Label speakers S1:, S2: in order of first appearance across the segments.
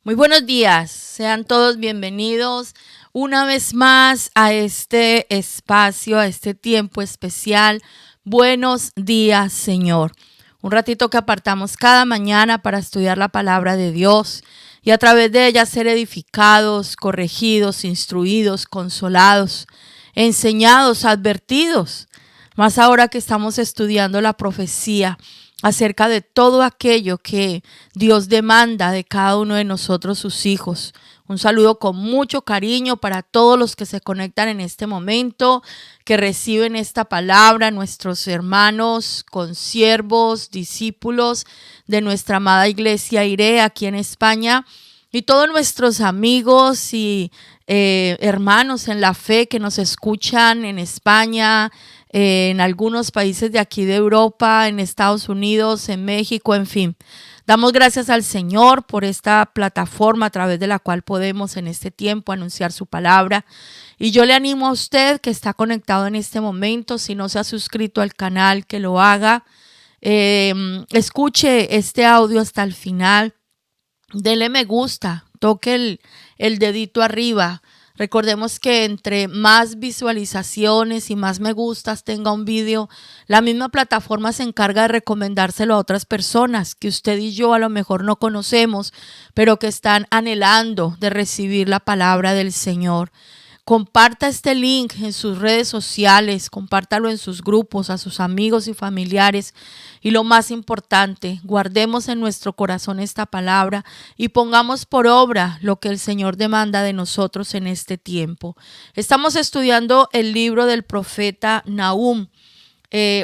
S1: Muy buenos días, sean todos bienvenidos una vez más a este espacio, a este tiempo especial. Buenos días, Señor. Un ratito que apartamos cada mañana para estudiar la palabra de Dios y a través de ella ser edificados, corregidos, instruidos, consolados, enseñados, advertidos. Más ahora que estamos estudiando la profecía acerca de todo aquello que Dios demanda de cada uno de nosotros, sus hijos. Un saludo con mucho cariño para todos los que se conectan en este momento, que reciben esta palabra, nuestros hermanos, consiervos, discípulos de nuestra amada iglesia IRE aquí en España, y todos nuestros amigos y hermanos en la fe que nos escuchan en España, en algunos países de aquí de Europa, en Estados Unidos, en México, en fin. Damos gracias al Señor por esta plataforma a través de la cual podemos en este tiempo anunciar su palabra. Y yo le animo a usted que está conectado en este momento, si no se ha suscrito al canal, que lo haga. Escuche este audio hasta el final. Dele me gusta, toque el dedito arriba. Recordemos que entre más visualizaciones y más me gustas tenga un vídeo, la misma plataforma se encarga de recomendárselo a otras personas que usted y yo a lo mejor no conocemos, pero que están anhelando de recibir la palabra del Señor. Comparta este link en sus redes sociales, compártalo en sus grupos, a sus amigos y familiares. Y lo más importante, guardemos en nuestro corazón esta palabra y pongamos por obra lo que el Señor demanda de nosotros en este tiempo. Estamos estudiando el libro del profeta Nahum.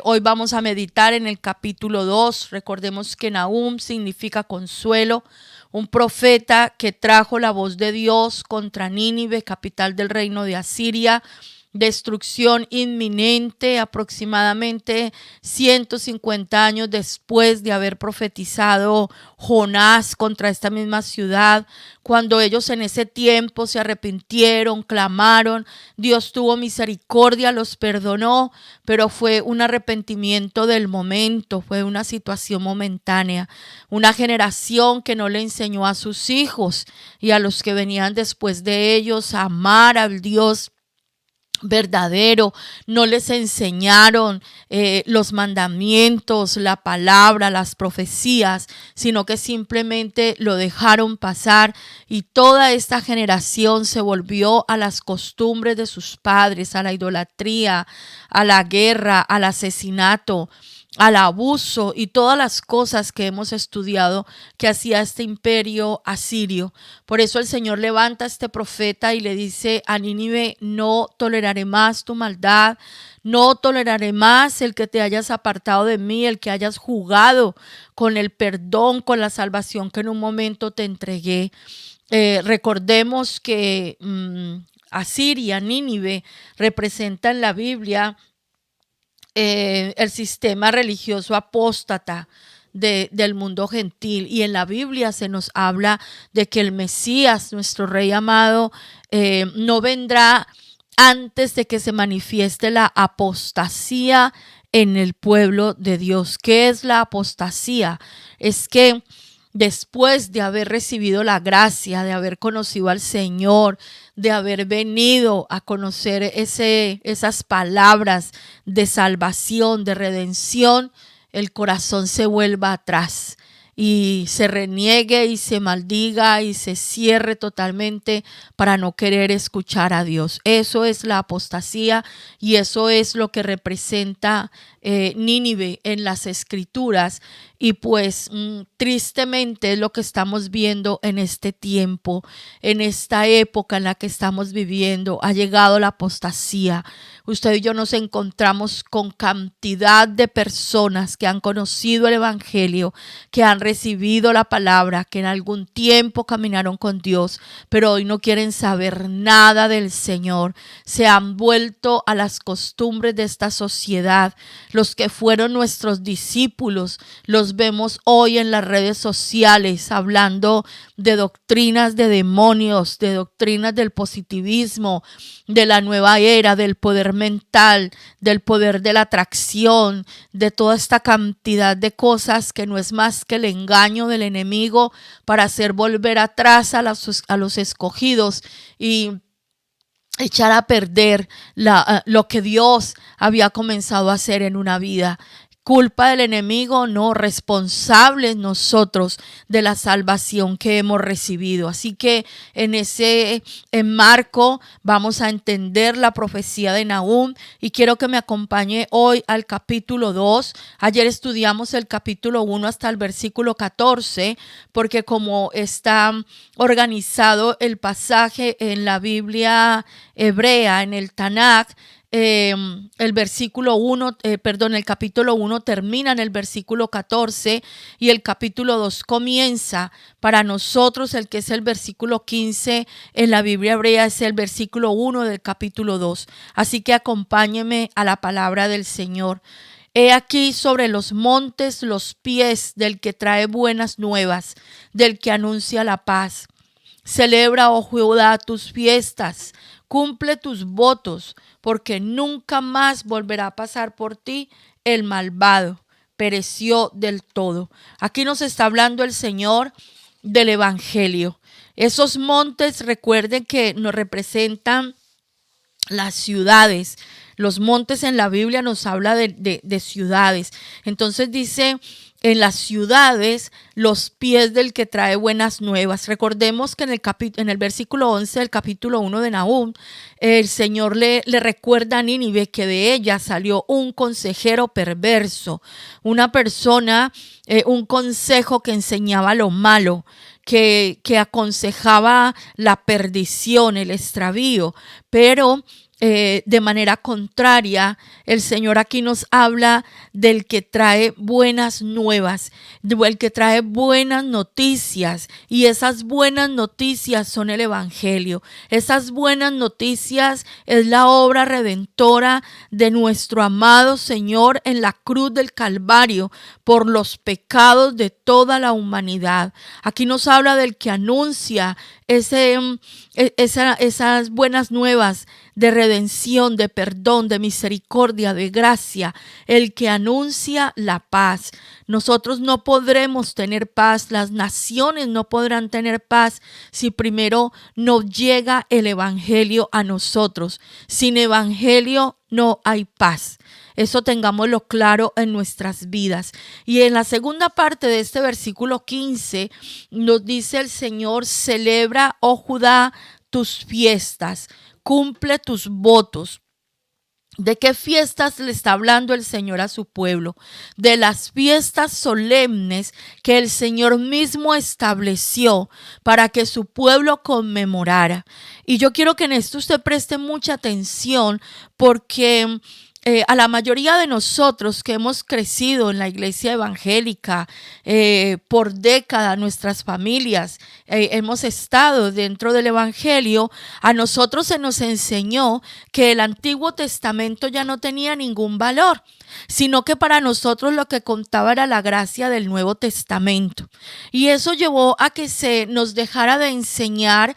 S1: Hoy vamos a meditar en el capítulo 2. Recordemos que Nahum significa consuelo, un profeta que trajo la voz de Dios contra Nínive, capital del reino de Asiria. Destrucción inminente aproximadamente 150 años después de haber profetizado Jonás contra esta misma ciudad. Cuando ellos en ese tiempo se arrepintieron, clamaron, Dios tuvo misericordia, los perdonó, pero fue un arrepentimiento del momento, fue una situación momentánea. Una generación que no le enseñó a sus hijos y a los que venían después de ellos a amar al Dios verdadero, no les enseñaron los mandamientos, la palabra, las profecías, sino que simplemente lo dejaron pasar y toda esta generación se volvió a las costumbres de sus padres, a la idolatría, a la guerra, al asesinato, al abuso y todas las cosas que hemos estudiado que hacía este imperio asirio. Por eso el Señor levanta a este profeta y le dice a Nínive: no toleraré más tu maldad, no toleraré más el que te hayas apartado de mí, el que hayas jugado con el perdón, con la salvación que en un momento te entregué. Recordemos que Asiria, Nínive, representa en la Biblia el sistema religioso apóstata del mundo gentil, y en la Biblia se nos habla de que el Mesías, nuestro Rey amado, no vendrá antes de que se manifieste la apostasía en el pueblo de Dios. ¿Qué es la apostasía? Es que después de haber recibido la gracia, de haber conocido al Señor, de haber venido a conocer esas palabras de salvación, de redención, el corazón se vuelva atrás y se reniegue y se maldiga y se cierre totalmente para no querer escuchar a Dios. Eso es la apostasía y eso es lo que representa Nínive en las escrituras. Y pues tristemente es lo que estamos viendo en este tiempo, en esta época en la que estamos viviendo. Ha llegado la apostasía. Usted y yo nos encontramos con cantidad de personas que han conocido el evangelio, que han recibido la palabra, que en algún tiempo caminaron con Dios, pero hoy no quieren saber nada del Señor. Se han vuelto a las costumbres de esta sociedad. los que fueron nuestros discípulos, los vemos hoy en las redes sociales hablando de doctrinas de demonios, de doctrinas del positivismo, de la nueva era, del poder mental, del poder de la atracción, de toda esta cantidad de cosas que no es más que el engaño del enemigo para hacer volver atrás a los escogidos y echar a perder lo que Dios había comenzado a hacer en una vida. Culpa del enemigo, no, responsables nosotros de la salvación que hemos recibido. Así que en ese marco vamos a entender la profecía de Nahum y quiero que me acompañe hoy al capítulo 2. Ayer estudiamos el capítulo 1 hasta el versículo 14, porque como está organizado el pasaje en la Biblia hebrea, en el Tanakh, el capítulo 1 termina en el versículo 14 y el capítulo 2 comienza. Para nosotros el que es el versículo 15 en la Biblia hebrea es el versículo 1 del capítulo 2. Así que acompáñeme a la palabra del Señor. He aquí sobre los montes los pies del que trae buenas nuevas, del que anuncia la paz. Celebra, oh Judá, tus fiestas, cumple tus votos, porque nunca más volverá a pasar por ti el malvado. Pereció del todo. Aquí nos está hablando el Señor del Evangelio. Esos montes, recuerden que nos representan las ciudades. Los montes en la Biblia nos habla de ciudades. Entonces dice, en las ciudades, los pies del que trae buenas nuevas. Recordemos que en el versículo 11 del capítulo 1 de Nahum, el Señor le recuerda a Nínive que de ella salió un consejero perverso, una persona, un consejo que enseñaba lo malo, que aconsejaba la perdición, el extravío, pero de manera contraria, el Señor aquí nos habla del que trae buenas nuevas, del que trae buenas noticias, y esas buenas noticias son el Evangelio. Esas buenas noticias es la obra redentora de nuestro amado Señor en la cruz del Calvario por los pecados de toda la humanidad. Aquí nos habla del que anuncia esas buenas nuevas de redención, de perdón, de misericordia, de gracia, el que anuncia la paz. Nosotros no podremos tener paz, las naciones no podrán tener paz si primero no llega el Evangelio a nosotros. Sin Evangelio no hay paz. Eso tengámoslo claro en nuestras vidas. Y en la segunda parte de este versículo 15 nos dice el Señor: celebra, oh Judá, tus fiestas, cumple tus votos. ¿De qué fiestas le está hablando el Señor a su pueblo? De las fiestas solemnes que el Señor mismo estableció para que su pueblo conmemorara. Y yo quiero que en esto usted preste mucha atención, porque a la mayoría de nosotros que hemos crecido en la iglesia evangélica por décadas, nuestras familias hemos estado dentro del evangelio, a nosotros se nos enseñó que el Antiguo Testamento ya no tenía ningún valor, sino que para nosotros lo que contaba era la gracia del Nuevo Testamento. Y eso llevó a que se nos dejara de enseñar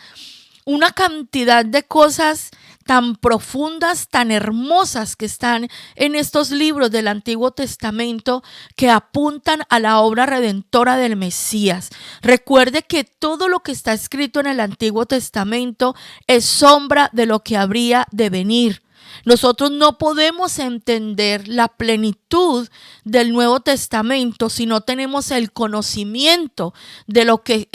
S1: una cantidad de cosas tan profundas, tan hermosas que están en estos libros del Antiguo Testamento, que apuntan a la obra redentora del Mesías. Recuerde que todo lo que está escrito en el Antiguo Testamento es sombra de lo que habría de venir. Nosotros no podemos entender la plenitud del Nuevo Testamento si no tenemos el conocimiento de lo que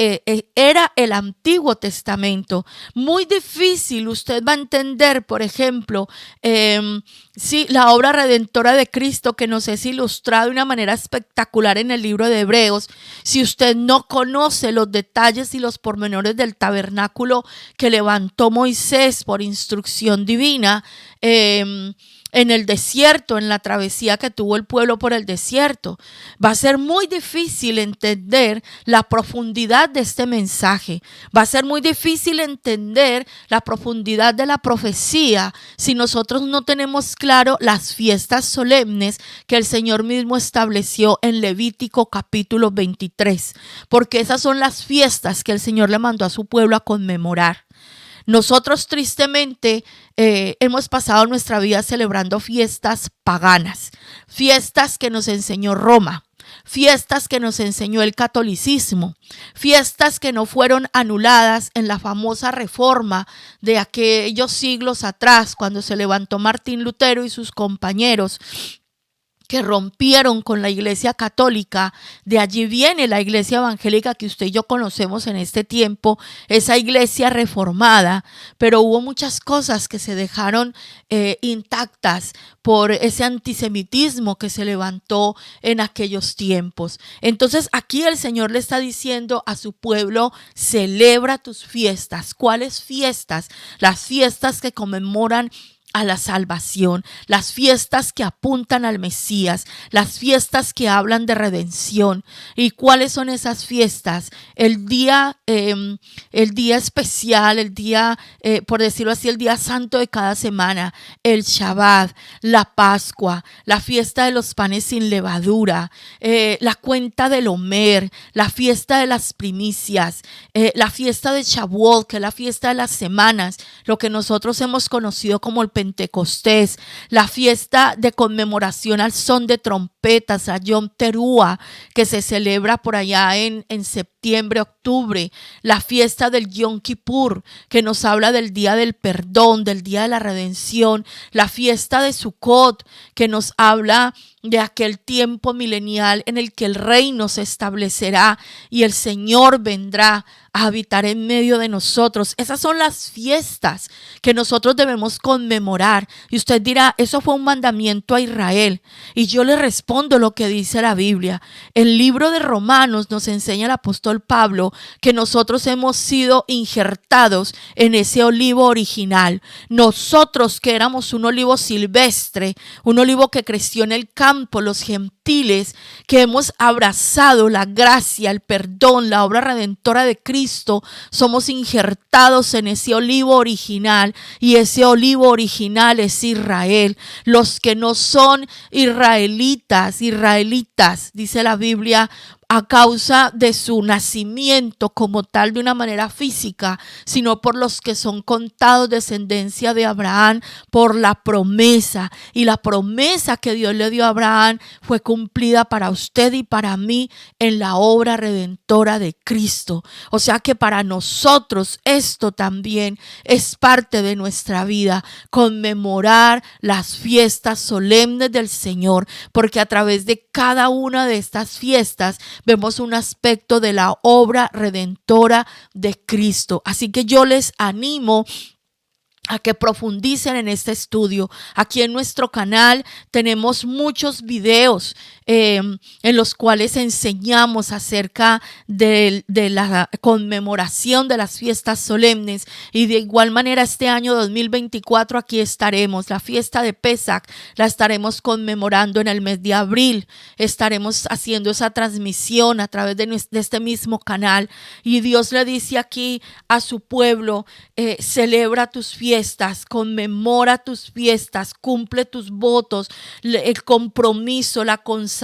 S1: era el Antiguo Testamento. Muy difícil usted va a entender, por ejemplo, la obra redentora de Cristo, que nos es ilustrada de una manera espectacular en el libro de Hebreos, si usted no conoce los detalles y los pormenores del tabernáculo que levantó Moisés por instrucción divina. en el desierto, en la travesía que tuvo el pueblo por el desierto. Va a ser muy difícil entender la profundidad de este mensaje. Va a ser muy difícil entender la profundidad de la profecía si nosotros no tenemos claro las fiestas solemnes que el Señor mismo estableció en Levítico capítulo 23, porque esas son las fiestas que el Señor le mandó a su pueblo a conmemorar. Nosotros tristemente hemos pasado nuestra vida celebrando fiestas paganas, fiestas que nos enseñó Roma, fiestas que nos enseñó el catolicismo, fiestas que no fueron anuladas en la famosa reforma de aquellos siglos atrás, cuando se levantó Martín Lutero y sus compañeros, que rompieron con la iglesia católica. De allí viene la iglesia evangélica que usted y yo conocemos en este tiempo, esa iglesia reformada, pero hubo muchas cosas que se dejaron intactas por ese antisemitismo que se levantó en aquellos tiempos. Entonces aquí el Señor le está diciendo a su pueblo: celebra tus fiestas. ¿Cuáles fiestas? Las fiestas que conmemoran a la salvación, las fiestas que apuntan al Mesías, las fiestas que hablan de redención. ¿Y cuáles son esas fiestas? El día especial, el día, por decirlo así, el día santo de cada semana, el Shabbat, la Pascua, la fiesta de los panes sin levadura, la cuenta del Omer, la fiesta de las primicias, la fiesta de Shavuot, que es la fiesta de las semanas, lo que nosotros hemos conocido como el Pentecostés, la fiesta de conmemoración al son de trompetas, a Yom Teruah, que se celebra por allá en septiembre, octubre, la fiesta del Yom Kippur, que nos habla del día del perdón, del día de la redención, la fiesta de Sukkot, que nos habla de aquel tiempo milenial en el que el reino se establecerá y el Señor vendrá a habitar en medio de nosotros. Esas son las fiestas que nosotros debemos conmemorar. Y usted dirá: eso fue un mandamiento a Israel. Y yo le respondo lo que dice la Biblia. El libro de Romanos nos enseña el apóstol Pablo que nosotros hemos sido injertados en ese olivo original. Nosotros, que éramos un olivo silvestre, un olivo que creció en el campo, los gentiles, que hemos abrazado la gracia, el perdón, la obra redentora de Cristo, somos injertados en ese olivo original, y ese olivo original es Israel. Los que no son israelitas, dice la Biblia, a causa de su nacimiento como tal de una manera física, sino por los que son contados descendencia de Abraham por la promesa. Y la promesa que Dios le dio a Abraham fue cumplida para usted y para mí en la obra redentora de Cristo. O sea que para nosotros esto también es parte de nuestra vida, conmemorar las fiestas solemnes del Señor, porque a través de cada una de estas fiestas vemos un aspecto de la obra redentora de Cristo. Así que yo les animo a que profundicen en este estudio. Aquí en nuestro canal tenemos muchos videos en los cuales enseñamos acerca de la conmemoración de las fiestas solemnes, y de igual manera este año 2024 aquí estaremos. La fiesta de Pesach la estaremos conmemorando en el mes de abril. Estaremos haciendo esa transmisión a través de este mismo canal, y Dios le dice aquí a su pueblo: celebra tus fiestas, conmemora tus fiestas, cumple tus votos, el compromiso, la consagración,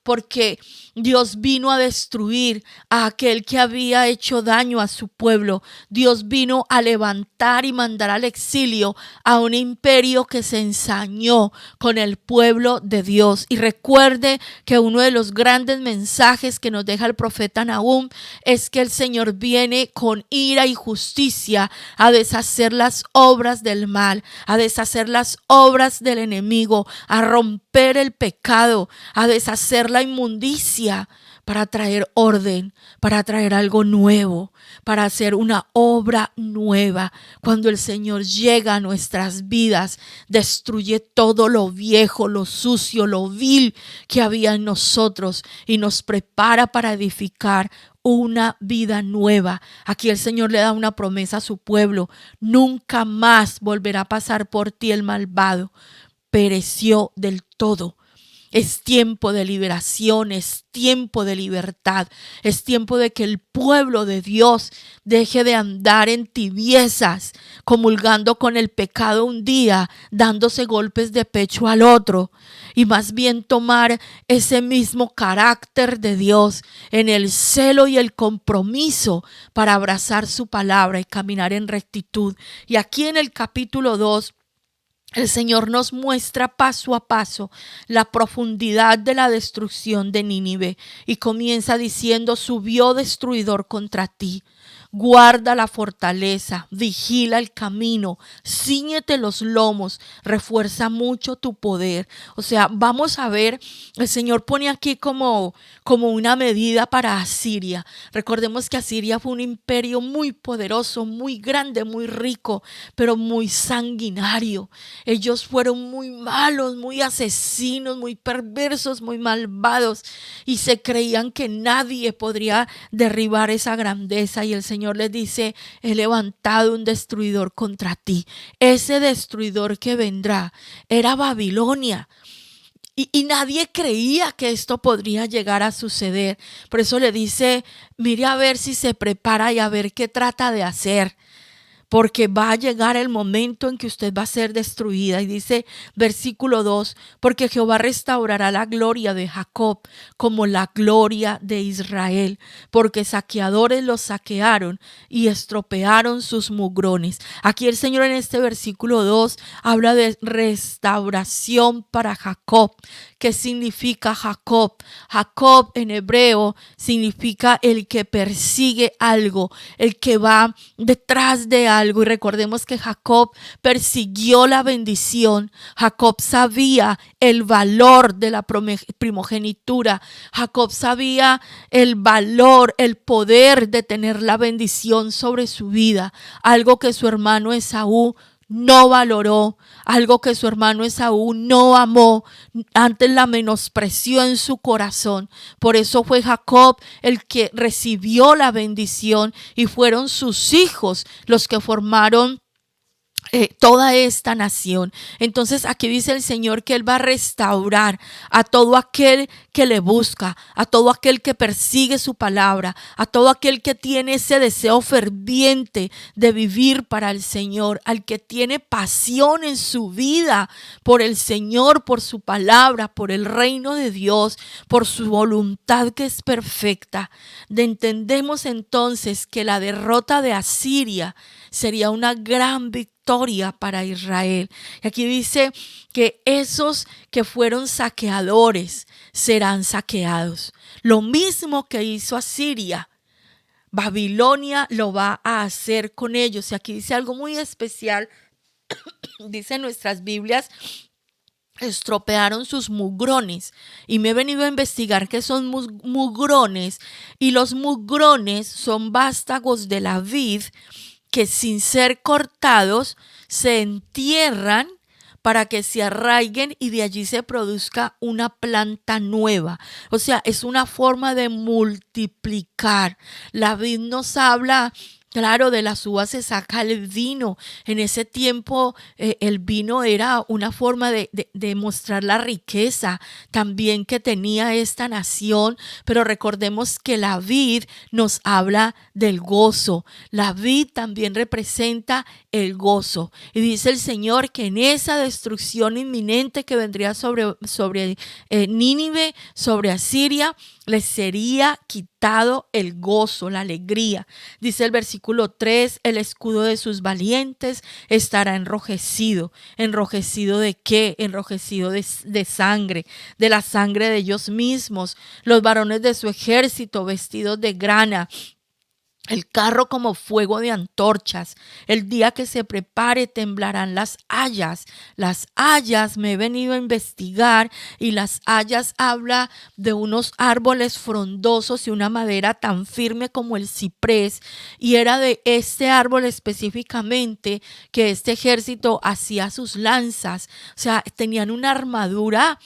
S1: porque Dios vino a destruir a aquel que había hecho daño a su pueblo. Dios vino a levantar y mandar al exilio a un imperio que se ensañó con el pueblo de Dios. Y recuerde que uno de los grandes mensajes que nos deja el profeta Nahum es que el Señor viene con ira y justicia a deshacer las obras del mal, a deshacer las obras del enemigo, a romper el pecado, a deshacer la inmundicia, para traer orden, para traer algo nuevo, para hacer una obra nueva. Cuando el Señor llega a nuestras vidas, destruye todo lo viejo, lo sucio, lo vil que había en nosotros y nos prepara para edificar una vida nueva. Aquí el Señor le da una promesa a su pueblo: nunca más volverá a pasar por ti el malvado. Pereció del todo. Es tiempo de liberación, es tiempo de libertad, es tiempo de que el pueblo de Dios deje de andar en tibiezas, comulgando con el pecado un día, dándose golpes de pecho al otro, y más bien tomar ese mismo carácter de Dios en el celo y el compromiso para abrazar su palabra y caminar en rectitud. Y aquí en el capítulo 2, el Señor nos muestra paso a paso la profundidad de la destrucción de Nínive y comienza diciendo: subió destruidor contra ti. Guarda la fortaleza, vigila el camino, cíñete los lomos, refuerza mucho tu poder. O sea, vamos a ver, el Señor pone aquí como una medida para Asiria. Recordemos que Asiria fue un imperio muy poderoso, muy grande, muy rico, pero muy sanguinario. Ellos fueron muy malos, muy asesinos, muy perversos, muy malvados, y se creían que nadie podría derribar esa grandeza. Y el Señor les dice: he levantado un destruidor contra ti. Ese destruidor que vendrá era Babilonia. Y nadie creía que esto podría llegar a suceder. Por eso le dice: mire a ver si se prepara y a ver qué trata de hacer, porque va a llegar el momento en que usted va a ser destruida. Y dice versículo 2, porque Jehová restaurará la gloria de Jacob como la gloria de Israel, porque saqueadores los saquearon y estropearon sus mugrones. Aquí el Señor en este versículo 2 habla de restauración para Jacob. ¿Qué significa Jacob? Jacob en hebreo significa el que persigue algo, el que va detrás de algo. Y recordemos que Jacob persiguió la bendición. Jacob sabía el valor de la primogenitura. Jacob sabía el valor, el poder de tener la bendición sobre su vida, algo que su hermano Esaú no valoró, algo que su hermano Esaú no amó, antes la menospreció en su corazón. Por eso fue Jacob el que recibió la bendición y fueron sus hijos los que formaron toda esta nación. Entonces aquí dice el Señor que Él va a restaurar a todo aquel que le busca, a todo aquel que persigue su palabra, a todo aquel que tiene ese deseo ferviente de vivir para el Señor, al que tiene pasión en su vida por el Señor, por su palabra, por el reino de Dios, por su voluntad que es perfecta. Entendemos entonces que la derrota de Asiria sería una gran victoria para Israel. Y aquí dice que esos que fueron saqueadores serán saqueados. Lo mismo que hizo Asiria, Babilonia lo va a hacer con ellos. Y aquí dice algo muy especial. Dice en nuestras Biblias: estropearon sus mugrones. Y me he venido a investigar qué son mugrones. Y los mugrones son vástagos de la vid que sin ser cortados se entierran para que se arraiguen y de allí se produzca una planta nueva. O sea, es una forma de multiplicar. La vid nos habla, claro, de las uvas se saca el vino. En ese tiempo el vino era una forma de mostrar la riqueza también que tenía esta nación. Pero recordemos que la vid nos habla del gozo. La vid también representa el gozo. Y dice el Señor que en esa destrucción inminente que vendría sobre Nínive, sobre Asiria, les sería quitado el gozo, la alegría. Dice el versículo 3, el escudo de sus valientes estará enrojecido. ¿Enrojecido de qué? Enrojecido de sangre, de la sangre de ellos mismos. Los varones de su ejército vestidos de grana El carro como fuego de antorchas. El día que se prepare temblarán las hayas. Las hayas me he venido a investigar y las hayas habla de unos árboles frondosos y una madera tan firme como el ciprés. Y era de este árbol específicamente que este ejército hacía sus lanzas. O sea, tenían una armadura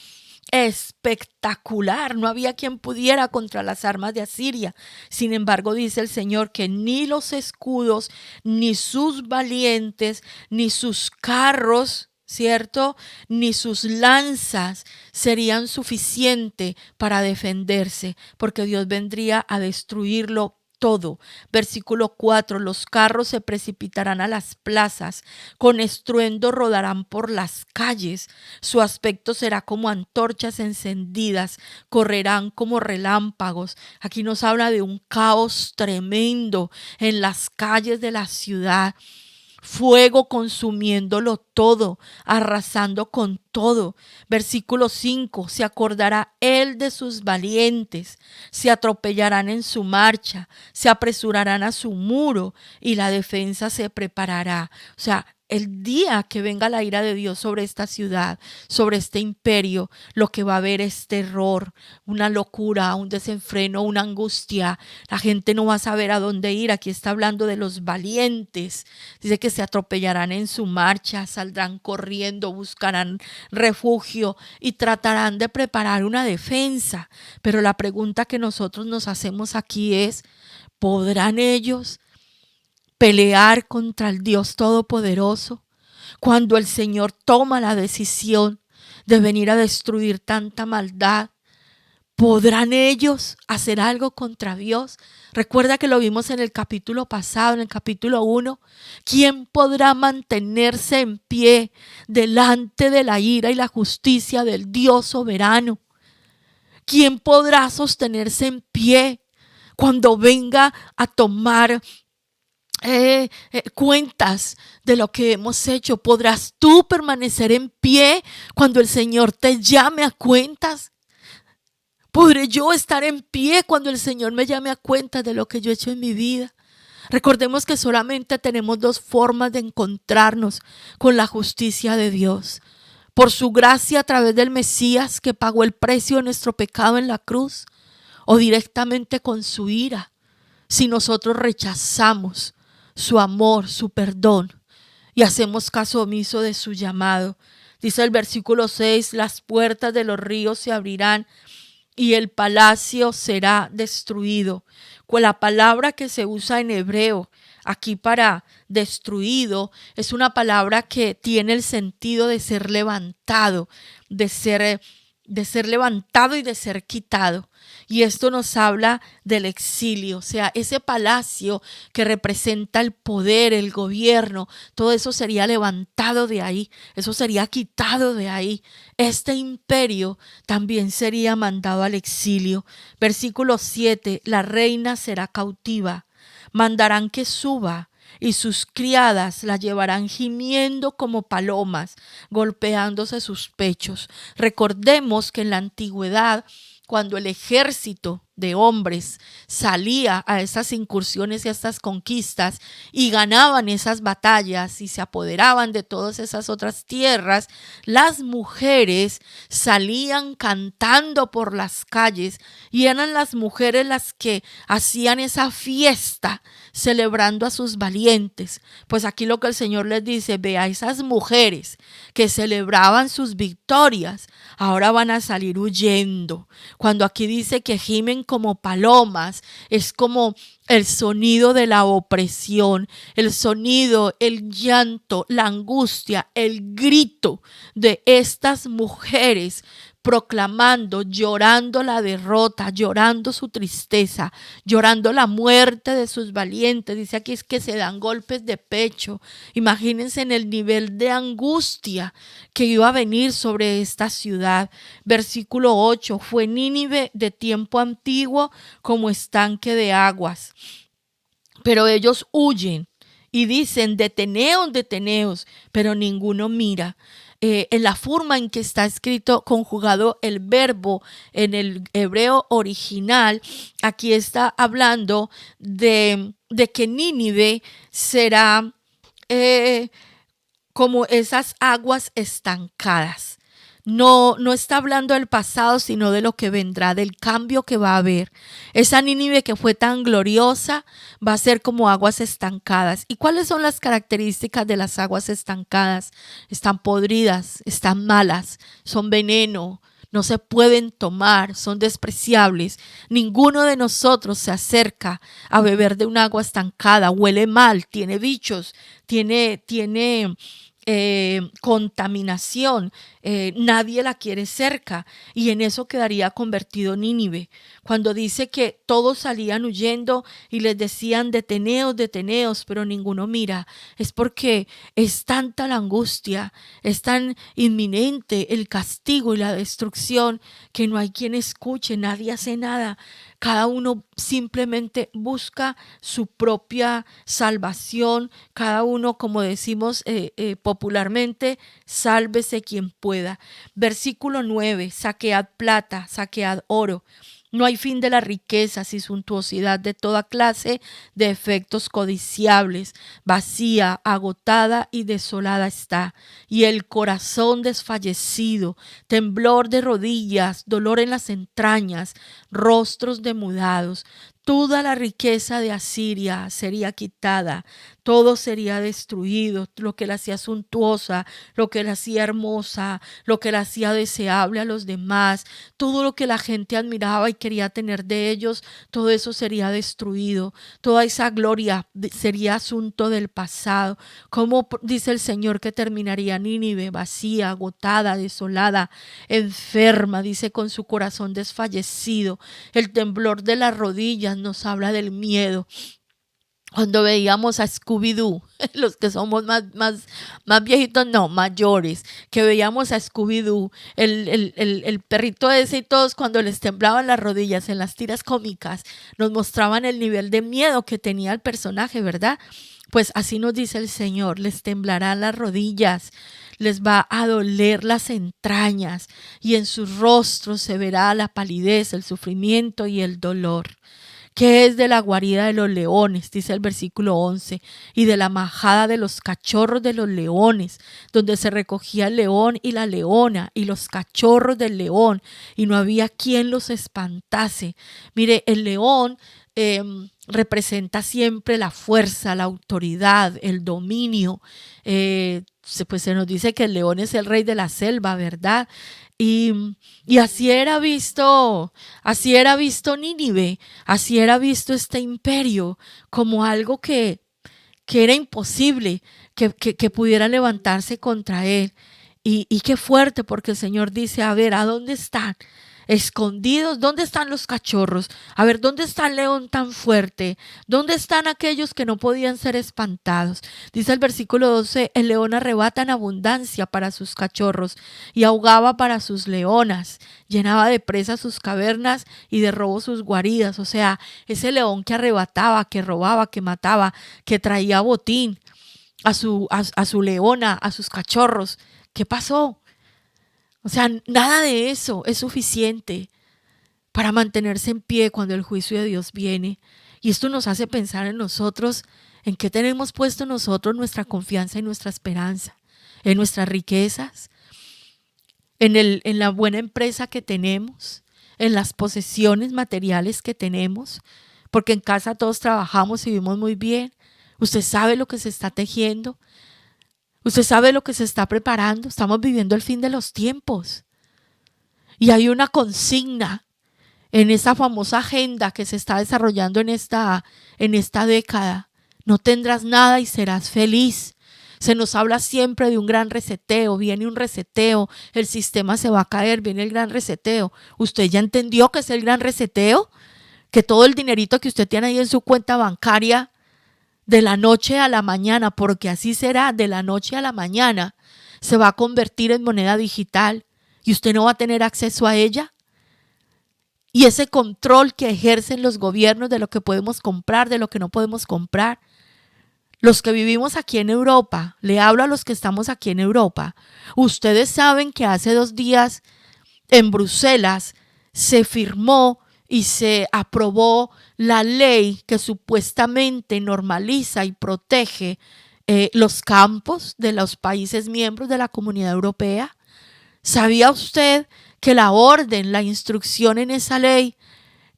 S1: espectacular, no había quien pudiera contra las armas de Asiria. Sin embargo, dice el Señor que ni los escudos, ni sus valientes, ni sus carros, ¿cierto? Ni sus lanzas serían suficientes para defenderse, porque Dios vendría a destruirlo todo. Versículo 4, los carros se precipitarán a las plazas, con estruendo rodarán por las calles, su aspecto será como antorchas encendidas, correrán como relámpagos. Aquí nos habla de un caos tremendo en las calles de la ciudad. Fuego consumiéndolo todo, arrasando con todo. Versículo 5, se acordará él de sus valientes, se atropellarán en su marcha, se apresurarán a su muro y la defensa se preparará. O sea, el día que venga la ira de Dios sobre esta ciudad, sobre este imperio, lo que va a haber es terror, una locura, un desenfreno, una angustia. La gente no va a saber a dónde ir. Aquí está hablando de los valientes. Dice que se atropellarán en su marcha, saldrán corriendo, buscarán refugio y tratarán de preparar una defensa. Pero la pregunta que nosotros nos hacemos aquí es, ¿podrán ellos pelear contra el Dios Todopoderoso cuando el Señor toma la decisión de venir a destruir tanta maldad? ¿Podrán ellos hacer algo contra Dios? Recuerda que lo vimos en el capítulo pasado, en el capítulo 1. ¿Quién podrá mantenerse en pie delante de la ira y la justicia del Dios soberano? ¿Quién podrá sostenerse en pie cuando venga a tomar cuentas de lo que hemos hecho? ¿Podrás tú permanecer en pie cuando el Señor te llame a cuentas? ¿Podré yo estar en pie cuando el Señor me llame a cuentas de lo que yo he hecho en mi vida? Recordemos que solamente tenemos dos formas de encontrarnos con la justicia de Dios: por su gracia a través del Mesías que pagó el precio de nuestro pecado en la cruz, o directamente con su ira, si nosotros rechazamos su amor, su perdón y hacemos caso omiso de su llamado. Dice el versículo 6, las puertas de los ríos se abrirán y el palacio será destruido. Con la palabra que se usa en hebreo aquí para destruido es una palabra que tiene el sentido de ser levantado, de ser levantado y de ser quitado. Y esto nos habla del exilio, o sea, ese palacio que representa el poder, el gobierno, todo eso sería levantado de ahí, eso sería quitado de ahí. Este imperio también sería mandado al exilio. Versículo 7, la reina será cautiva, mandarán que suba y sus criadas la llevarán gimiendo como palomas, golpeándose sus pechos. Recordemos que en la antigüedad, cuando el ejército de hombres salía a esas incursiones y a estas conquistas y ganaban esas batallas y se apoderaban de todas esas otras tierras, las mujeres salían cantando por las calles y eran las mujeres las que hacían esa fiesta celebrando a sus valientes. Pues aquí lo que el Señor les dice: ve, a esas mujeres que celebraban sus victorias, ahora van a salir huyendo. Cuando aquí dice que gimen como palomas, es como el sonido de la opresión, el sonido, el llanto, la angustia, el grito de estas mujeres proclamando, llorando la derrota, llorando su tristeza, llorando la muerte de sus valientes. Dice aquí es que se dan golpes de pecho. Imagínense en el nivel de angustia que iba a venir sobre esta ciudad. Versículo 8, fue Nínive de tiempo antiguo como estanque de aguas, pero ellos huyen y dicen: deteneos, deteneos, pero ninguno mira. en la forma en que está escrito, conjugado el verbo en el hebreo original, aquí está hablando de que Nínive será como esas aguas estancadas. No, no está hablando del pasado, sino de lo que vendrá, del cambio que va a haber. Esa Nínive que fue tan gloriosa va a ser como aguas estancadas. ¿Y cuáles son las características de las aguas estancadas? Están podridas, están malas, son veneno, no se pueden tomar, son despreciables. Ninguno de nosotros se acerca a beber de un agua estancada, huele mal, tiene bichos, tiene contaminación, nadie la quiere cerca, y en eso quedaría convertido Nínive. Cuando dice que todos salían huyendo y les decían deteneos, deteneos, pero ninguno mira, es porque es tanta la angustia, es tan inminente el castigo y la destrucción que no hay quien escuche, nadie hace nada. Cada uno simplemente busca su propia salvación. Cada uno, como decimos popularmente, sálvese quien pueda. Versículo 9, saquead plata, saquead oro. No hay fin de las riquezas y suntuosidad de toda clase de efectos codiciables. Vacía, agotada y desolada está. Y el corazón desfallecido, temblor de rodillas, dolor en las entrañas, rostros demudados. Toda la riqueza de Asiria sería quitada, todo sería destruido, lo que la hacía suntuosa, lo que la hacía hermosa, lo que la hacía deseable a los demás, todo lo que la gente admiraba y quería tener de ellos, todo eso sería destruido, toda esa gloria sería asunto del pasado. ¿Cómo dice el Señor que terminaría Nínive? Vacía, agotada, desolada, enferma, dice, con su corazón desfallecido. El temblor de las rodillas nos habla del miedo. Cuando veíamos a Scooby-Doo, los que somos más viejitos, no, mayores, que veíamos a Scooby-Doo, el perrito ese, y todos cuando les temblaban las rodillas en las tiras cómicas, nos mostraban el nivel de miedo que tenía el personaje, ¿verdad? Pues así nos dice el Señor, les temblarán las rodillas, les va a doler las entrañas, y en sus rostros se verá la palidez, el sufrimiento y el dolor. Que es de la guarida de los leones, dice el versículo 11, y de la majada de los cachorros de los leones, donde se recogía el león y la leona y los cachorros del león, y no había quien los espantase. Mire, el león representa siempre la fuerza, la autoridad, el dominio. Pues se nos dice que el león es el rey de la selva, ¿verdad? Y así era visto Nínive, así era visto este imperio como algo que era imposible que pudiera levantarse contra él. Y qué fuerte, porque el Señor dice, a ver, ¿a dónde están? Escondidos, ¿dónde están los cachorros? A ver, ¿dónde está el león tan fuerte? ¿Dónde están aquellos que no podían ser espantados? Dice el versículo 12, el león arrebata en abundancia para sus cachorros y ahogaba para sus leonas, llenaba de presa sus cavernas y de robo sus guaridas. O sea, ese león que arrebataba, que robaba, que mataba, que traía botín a su leona, a sus cachorros. ¿Qué pasó? O sea, nada de eso es suficiente para mantenerse en pie cuando el juicio de Dios viene. Y esto nos hace pensar en nosotros, en qué tenemos puesto nosotros nuestra confianza y nuestra esperanza, en nuestras riquezas, en la buena empresa que tenemos, en las posesiones materiales que tenemos, porque en casa todos trabajamos y vivimos muy bien. Usted sabe lo que se está tejiendo. Usted sabe lo que se está preparando. Estamos viviendo el fin de los tiempos. Y hay una consigna en esa famosa agenda que se está desarrollando en esta década. No tendrás nada y serás feliz. Se nos habla siempre de un gran reseteo. Viene un reseteo, el sistema se va a caer, viene el gran reseteo. ¿Usted ya entendió qué es el gran reseteo? Que todo el dinerito que usted tiene ahí en su cuenta bancaria, de la noche a la mañana, porque así será, de la noche a la mañana, se va a convertir en moneda digital y usted no va a tener acceso a ella. Y ese control que ejercen los gobiernos de lo que podemos comprar, de lo que no podemos comprar, Los que vivimos aquí en Europa, le hablo a los que estamos aquí en Europa. Ustedes saben que hace 2 días en Bruselas se firmó y se aprobó la ley que supuestamente normaliza y protege los campos de los países miembros de la Comunidad Europea. ¿Sabía usted que la orden, la instrucción en esa ley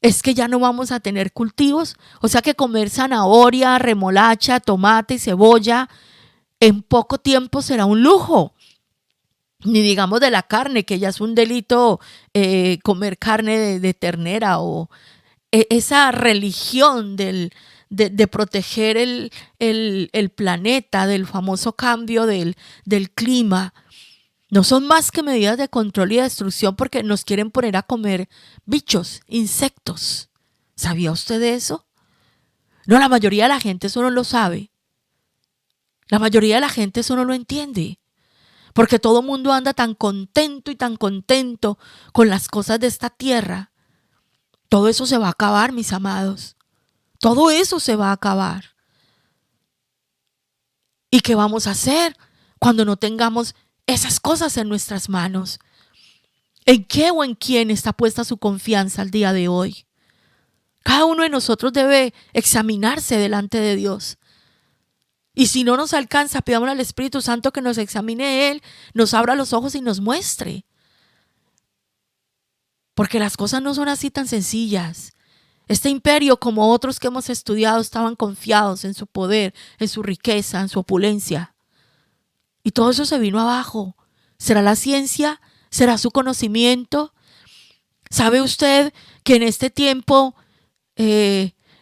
S1: es que ya no vamos a tener cultivos? O sea que comer zanahoria, remolacha, tomate y cebolla en poco tiempo será un lujo. Ni digamos de la carne, que ya es un delito comer carne de ternera, o esa religión de proteger el planeta del famoso cambio del clima. No son más que medidas de control y destrucción porque nos quieren poner a comer bichos, insectos. ¿Sabía usted de eso? No, la mayoría de la gente eso no lo sabe. La mayoría de la gente eso no lo entiende. Porque todo el mundo anda tan contento y tan contento con las cosas de esta tierra. Todo eso se va a acabar, mis amados. Todo eso se va a acabar. ¿Y qué vamos a hacer cuando no tengamos esas cosas en nuestras manos? ¿En qué o en quién está puesta su confianza al día de hoy? Cada uno de nosotros debe examinarse delante de Dios. Y si no nos alcanza, pidámosle al Espíritu Santo que nos examine Él, nos abra los ojos y nos muestre. Porque las cosas no son así tan sencillas. Este imperio, como otros que hemos estudiado, estaban confiados en su poder, en su riqueza, en su opulencia. Y todo eso se vino abajo. ¿Será la ciencia? ¿Será su conocimiento? ¿Sabe usted que en este tiempo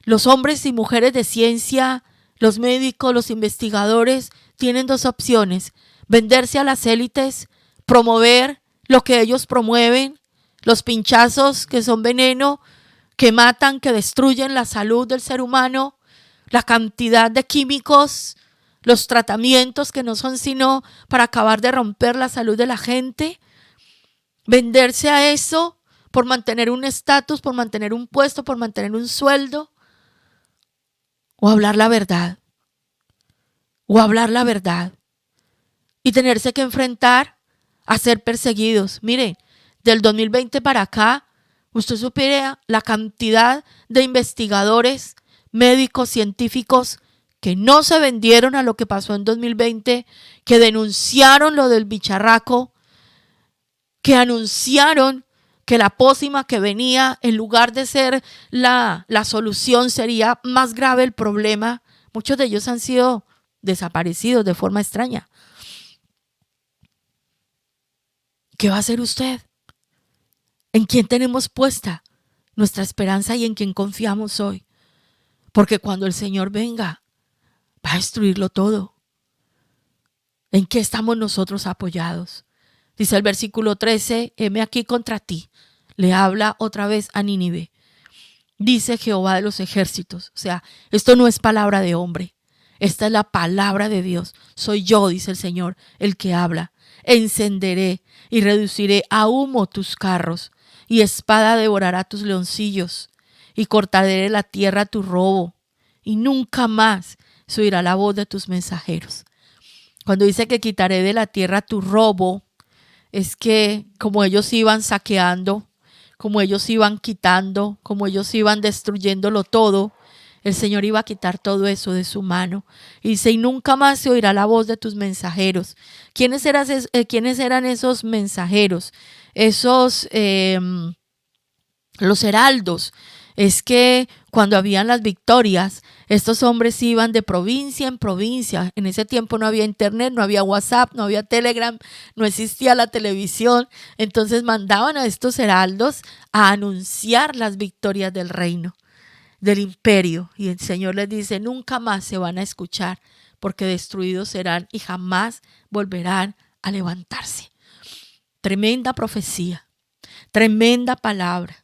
S1: los hombres y mujeres de ciencia, los médicos, los investigadores, tienen 2 opciones: venderse a las élites, promover lo que ellos promueven, los pinchazos que son veneno, que matan, que destruyen la salud del ser humano, la cantidad de químicos, los tratamientos que no son sino para acabar de romper la salud de la gente. Venderse a eso por mantener un estatus, por mantener un puesto, por mantener un sueldo. O hablar la verdad. O hablar la verdad. Y tenerse que enfrentar a ser perseguidos. Mire, del 2020 para acá, usted supiera la cantidad de investigadores, médicos, científicos que no se vendieron a lo que pasó en 2020, que denunciaron lo del bicharraco, que anunciaron que la pócima que venía, en lugar de ser la solución, sería más grave el problema. Muchos de ellos han sido desaparecidos de forma extraña. ¿Qué va a hacer usted? ¿En quién tenemos puesta nuestra esperanza y en quién confiamos hoy? Porque cuando el Señor venga, va a destruirlo todo. ¿En qué estamos nosotros apoyados? Dice el versículo 13, heme aquí contra ti. Le habla otra vez a Nínive. Dice Jehová de los ejércitos. O sea, esto no es palabra de hombre. Esta es la palabra de Dios. Soy yo, dice el Señor, el que habla. Encenderé y reduciré a humo tus carros, y espada devorará tus leoncillos, y cortaré de la tierra tu robo, y nunca más se oirá la voz de tus mensajeros. Cuando dice que quitaré de la tierra tu robo, es que como ellos iban saqueando, como ellos iban quitando, como ellos iban destruyéndolo todo, el Señor iba a quitar todo eso de su mano. Y dice, y nunca más se oirá la voz de tus mensajeros. ¿Quiénes eran esos mensajeros? Los heraldos. Es que cuando habían las victorias, estos hombres iban de provincia en provincia. En ese tiempo no había internet, no había WhatsApp, no había Telegram, no existía la televisión. Entonces mandaban a estos heraldos a anunciar las victorias del reino, del imperio. Y el Señor les dice, nunca más se van a escuchar, porque destruidos serán y jamás volverán a levantarse. Tremenda profecía, tremenda palabra.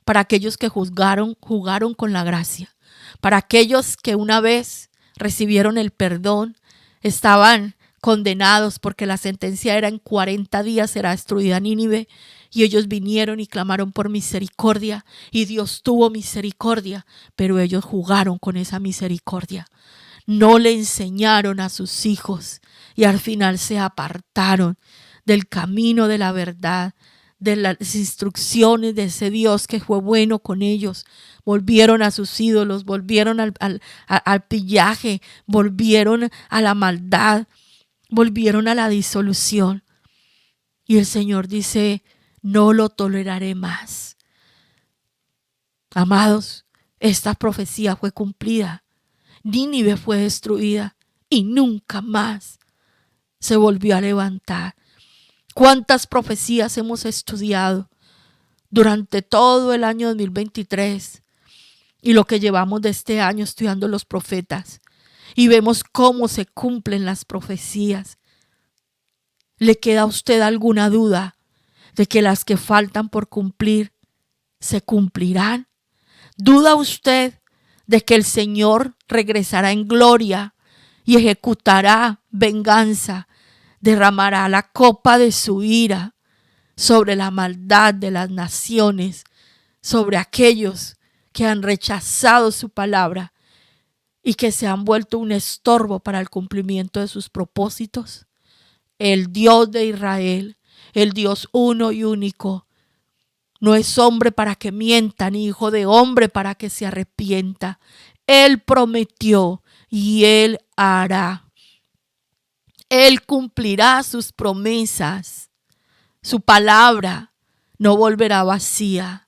S1: Para aquellos que jugaron con la gracia, para aquellos que una vez recibieron el perdón, estaban condenados porque la sentencia era en 40 días será destruida Nínive, y ellos vinieron y clamaron por misericordia, y Dios tuvo misericordia, pero ellos jugaron con esa misericordia. no le enseñaron a sus hijos y al final se apartaron del camino de la verdad, de las instrucciones de ese Dios que fue bueno con ellos. Volvieron a sus ídolos, volvieron al pillaje, volvieron a la maldad, volvieron a la disolución. Y el Señor dice, no lo toleraré más. Amados, esta profecía fue cumplida. Nínive fue destruida y nunca más se volvió a levantar. ¿Cuántas profecías hemos estudiado durante todo el año 2023 y lo que llevamos de este año estudiando los profetas? Y vemos cómo se cumplen las profecías. ¿Le queda a usted alguna duda de que las que faltan por cumplir se cumplirán? ¿Duda usted de que el Señor regresará en gloria y ejecutará venganza, derramará la copa de su ira sobre la maldad de las naciones, sobre aquellos que han rechazado su palabra y que se han vuelto un estorbo para el cumplimiento de sus propósitos? El Dios de Israel, el Dios uno y único, no es hombre para que mienta, ni hijo de hombre para que se arrepienta. Él prometió y Él hará. Él cumplirá sus promesas. Su palabra no volverá vacía.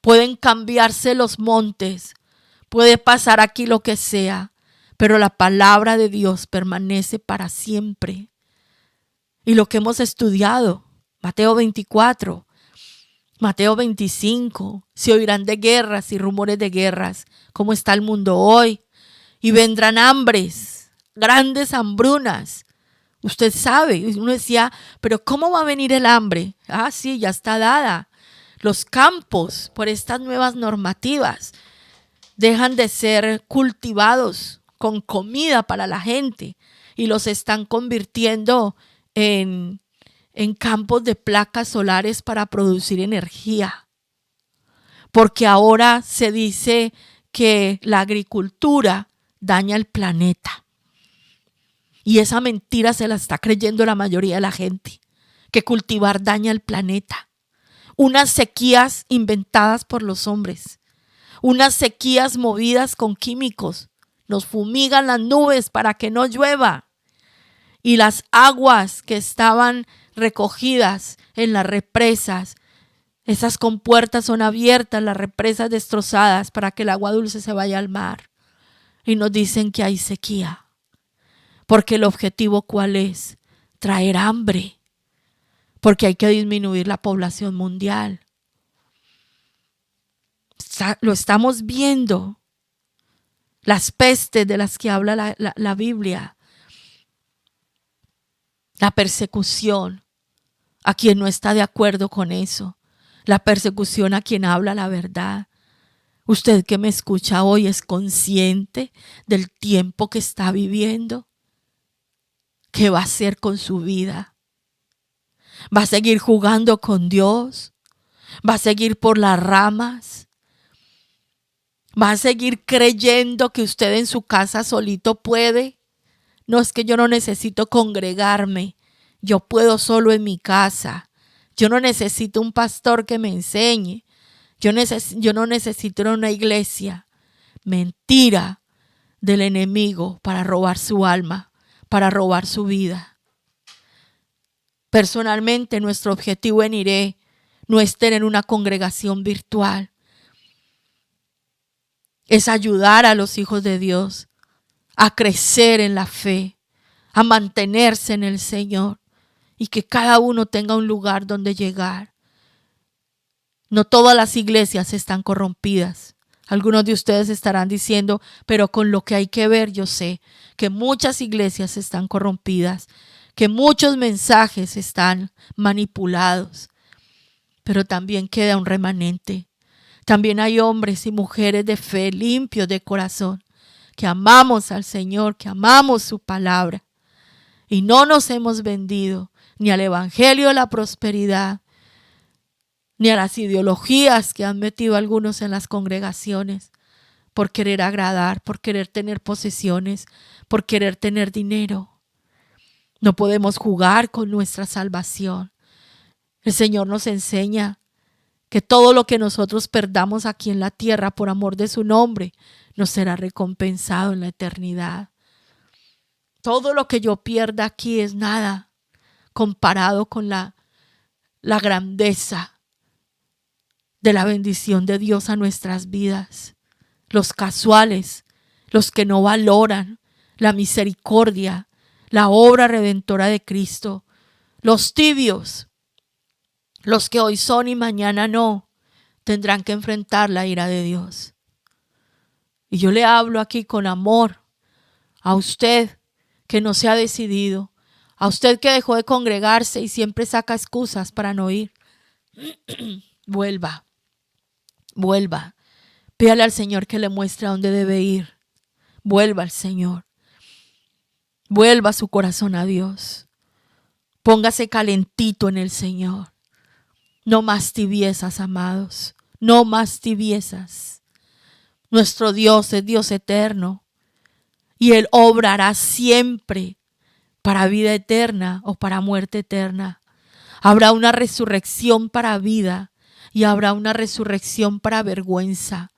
S1: Pueden cambiarse los montes, puede pasar aquí lo que sea, pero la palabra de Dios permanece para siempre. Y lo que hemos estudiado, Mateo 24, Mateo 25, se oirán de guerras y rumores de guerras, como está el mundo hoy, y vendrán hambres, grandes hambrunas. Usted sabe, uno decía, pero ¿cómo va a venir el hambre? Ah, sí, ya está dada. Los campos, por estas nuevas normativas, dejan de ser cultivados con comida para la gente y los están convirtiendo en campos de placas solares para producir energía. Porque ahora se dice que la agricultura daña el planeta. Y esa mentira se la está creyendo la mayoría de la gente, que cultivar daña el planeta. Unas sequías inventadas por los hombres, unas sequías movidas con químicos. Nos fumigan las nubes para que no llueva. Y las aguas que estaban recogidas en las represas, esas compuertas son abiertas, las represas destrozadas para que el agua dulce se vaya al mar. Y nos dicen que hay sequía. Porque el objetivo, ¿cuál es? Traer hambre. Porque hay que disminuir la población mundial. Lo estamos viendo. Las pestes de las que habla la Biblia. La persecución a quien no está de acuerdo con eso. La persecución a quien habla la verdad. Usted que me escucha hoy es consciente del tiempo que está viviendo. ¿Qué va a hacer con su vida? ¿Va a seguir jugando con Dios? ¿Va a seguir por las ramas? ¿Va a seguir creyendo que usted en su casa solito puede? No, es que yo no necesito congregarme. Yo puedo solo en mi casa. Yo no necesito un pastor que me enseñe. Yo no necesito una iglesia. Mentira del enemigo para robar su alma, para robar su vida. Personalmente, nuestro objetivo en IRE no es tener una congregación virtual. Es ayudar a los hijos de Dios a crecer en la fe, a mantenerse en el Señor y que cada uno tenga un lugar donde llegar. No todas las iglesias están corrompidas. Algunos de ustedes estarán diciendo, pero con lo que hay que ver, yo sé que muchas iglesias están corrompidas, que muchos mensajes están manipulados, pero también queda un remanente. También hay hombres y mujeres de fe limpios de corazón, que amamos al Señor, que amamos su palabra y no nos hemos vendido ni al evangelio de la prosperidad, ni a las ideologías que han metido algunos en las congregaciones, por querer agradar, por querer tener posesiones, por querer tener dinero. No podemos jugar con nuestra salvación. El Señor nos enseña que todo lo que nosotros perdamos aquí en la tierra por amor de su nombre nos será recompensado en la eternidad. Todo lo que yo pierda aquí es nada comparado con la grandeza de la bendición de Dios a nuestras vidas. Los casuales, los que no valoran la misericordia, la obra redentora de Cristo, los tibios, los que hoy son y mañana no, tendrán que enfrentar la ira de Dios. Y yo le hablo aquí con amor a usted que no se ha decidido, a usted que dejó de congregarse y siempre saca excusas para no ir. Vuelva. Pídale al Señor que le muestre a dónde debe ir. Vuelva al Señor. Vuelva su corazón a Dios. Póngase calentito en el Señor. No más tibiezas, amados. No más tibiezas. Nuestro Dios es Dios eterno y Él obrará siempre para vida eterna o para muerte eterna. Habrá una resurrección para vida y habrá una resurrección para vergüenza.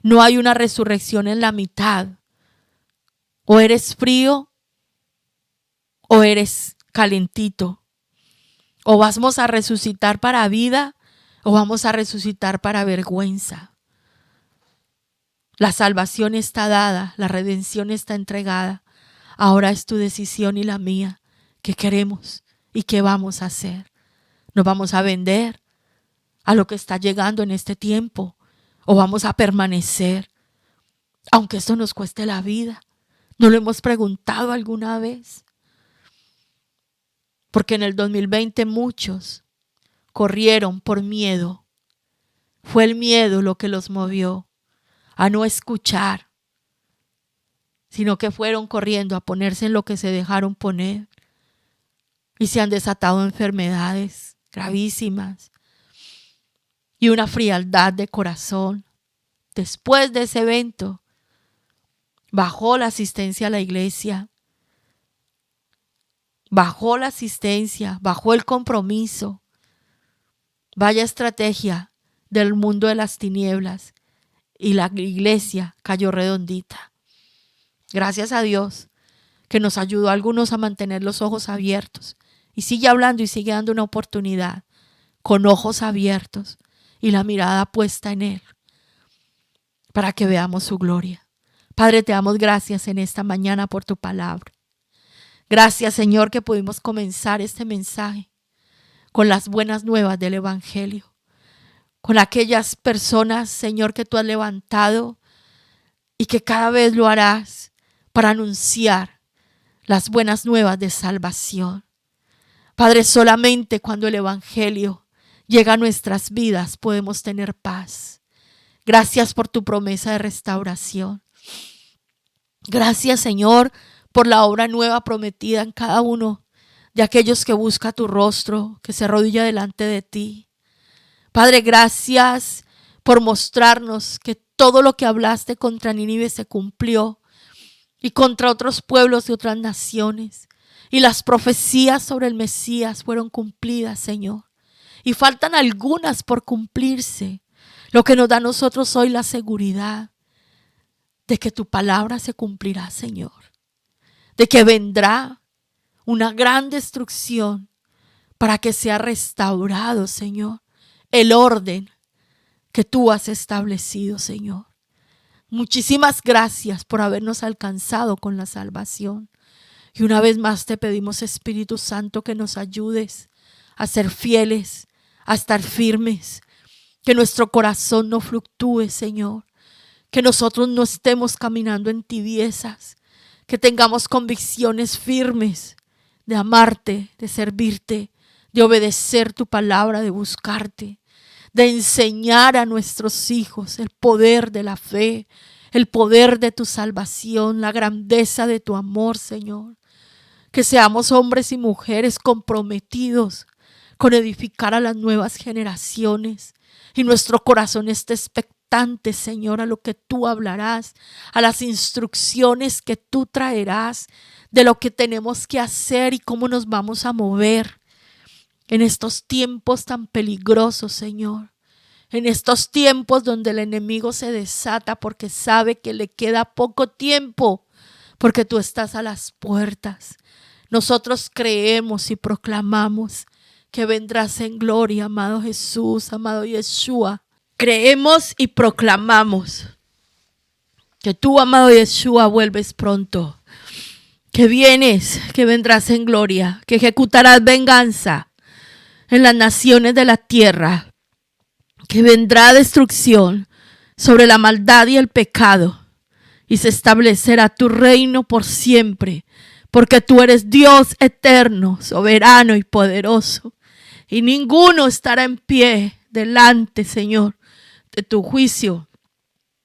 S1: No hay una resurrección en la mitad. O eres frío o eres calentito. O vamos a resucitar para vida o vamos a resucitar para vergüenza. La salvación está dada, la redención está entregada. Ahora es tu decisión y la mía. ¿Qué queremos y qué vamos a hacer? ¿Nos vamos a vender a lo que está llegando en este tiempo o vamos a permanecer aunque esto nos cueste la vida? ¿No lo hemos preguntado alguna vez? Porque en el 2020 muchos corrieron por miedo. Fue el miedo lo que los movió a no escuchar, sino que fueron corriendo a ponerse en lo que se dejaron poner y se han desatado enfermedades gravísimas y una frialdad de corazón. Después de ese evento, bajó la asistencia a la iglesia, bajó la asistencia, bajó el compromiso. Vaya estrategia del mundo de las tinieblas y la iglesia cayó redondita. Gracias a Dios que nos ayudó a algunos a mantener los ojos abiertos y sigue hablando y sigue dando una oportunidad con ojos abiertos y la mirada puesta en Él para que veamos su gloria. Padre, te damos gracias en esta mañana por tu palabra. Gracias, Señor, que pudimos comenzar este mensaje con las buenas nuevas del Evangelio, con aquellas personas, Señor, que tú has levantado y que cada vez lo harás para anunciar las buenas nuevas de salvación. Padre, solamente cuando el Evangelio llega a nuestras vidas podemos tener paz. Gracias por tu promesa de restauración. Gracias, Señor, por la obra nueva prometida en cada uno de aquellos que busca tu rostro, que se arrodilla delante de ti. Padre, gracias por mostrarnos que todo lo que hablaste contra Nínive se cumplió y contra otros pueblos y otras naciones. Y las profecías sobre el Mesías fueron cumplidas, Señor. Y faltan algunas por cumplirse, lo que nos da a nosotros hoy la seguridad de que tu palabra se cumplirá, Señor. De que vendrá una gran destrucción para que sea restaurado, Señor, el orden que tú has establecido, Señor. Muchísimas gracias por habernos alcanzado con la salvación. Y una vez más te pedimos, Espíritu Santo, que nos ayudes a ser fieles, a estar firmes, que nuestro corazón no fluctúe, Señor, que nosotros no estemos caminando en tibiezas, que tengamos convicciones firmes de amarte, de servirte, de obedecer tu palabra, de buscarte, de enseñar a nuestros hijos el poder de la fe, el poder de tu salvación, la grandeza de tu amor, Señor. Que seamos hombres y mujeres comprometidos con edificar a las nuevas generaciones y nuestro corazón esté expectante constante, Señor, a lo que tú hablarás, a las instrucciones que tú traerás de lo que tenemos que hacer y cómo nos vamos a mover en estos tiempos tan peligrosos, Señor. En estos tiempos donde el enemigo se desata porque sabe que le queda poco tiempo, porque tú estás a las puertas. Nosotros creemos y proclamamos que vendrás en gloria, amado Jesús, amado Yeshua. Creemos y proclamamos que tú, amado Yeshua, vuelves pronto. Que vienes, que vendrás en gloria, que ejecutarás venganza en las naciones de la tierra. Que vendrá destrucción sobre la maldad y el pecado, y se establecerá tu reino por siempre, porque tú eres Dios eterno, soberano y poderoso, y ninguno estará en pie delante, Señor, de tu juicio,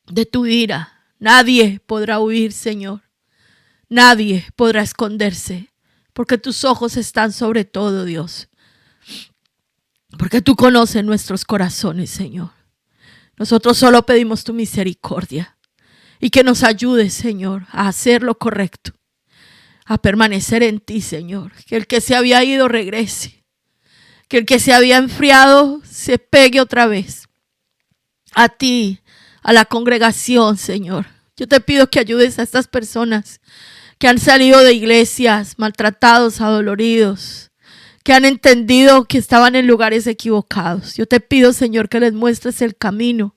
S1: de tu ira. Nadie podrá huir, Señor, nadie podrá esconderse, porque tus ojos están sobre todo, Dios. Porque tú conoces nuestros corazones, Señor. Nosotros solo pedimos tu misericordia y que nos ayudes, Señor, a hacer lo correcto, a permanecer en ti, Señor. Que el que se había ido regrese, que el que se había enfriado se pegue otra vez a ti, a la congregación, Señor. Yo te pido que ayudes a estas personas que han salido de iglesias maltratados, adoloridos, que han entendido que estaban en lugares equivocados. Yo te pido, Señor, que les muestres el camino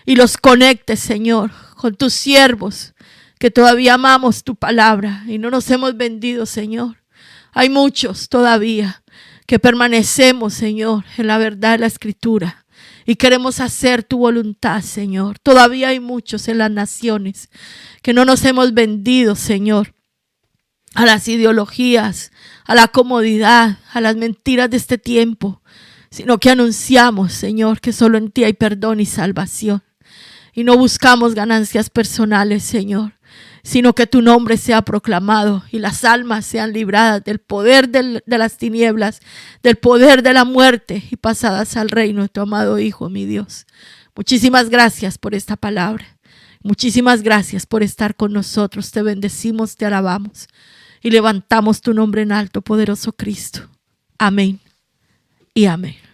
S1: y los conectes, Señor, con tus siervos, que todavía amamos tu palabra y no nos hemos vendido, Señor. Hay muchos todavía que permanecemos, Señor, en la verdad de la Escritura y queremos hacer tu voluntad, Señor. Todavía hay muchos en las naciones que no nos hemos vendido, Señor, a las ideologías, a la comodidad, a las mentiras de este tiempo, sino que anunciamos, Señor, que solo en ti hay perdón y salvación. Y no buscamos ganancias personales, Señor, sino que tu nombre sea proclamado y las almas sean libradas del poder de las tinieblas, del poder de la muerte y pasadas al reino de tu amado Hijo, mi Dios. Muchísimas gracias por esta palabra. Muchísimas gracias por estar con nosotros. Te bendecimos, te alabamos y levantamos tu nombre en alto, poderoso Cristo. Amén y amén.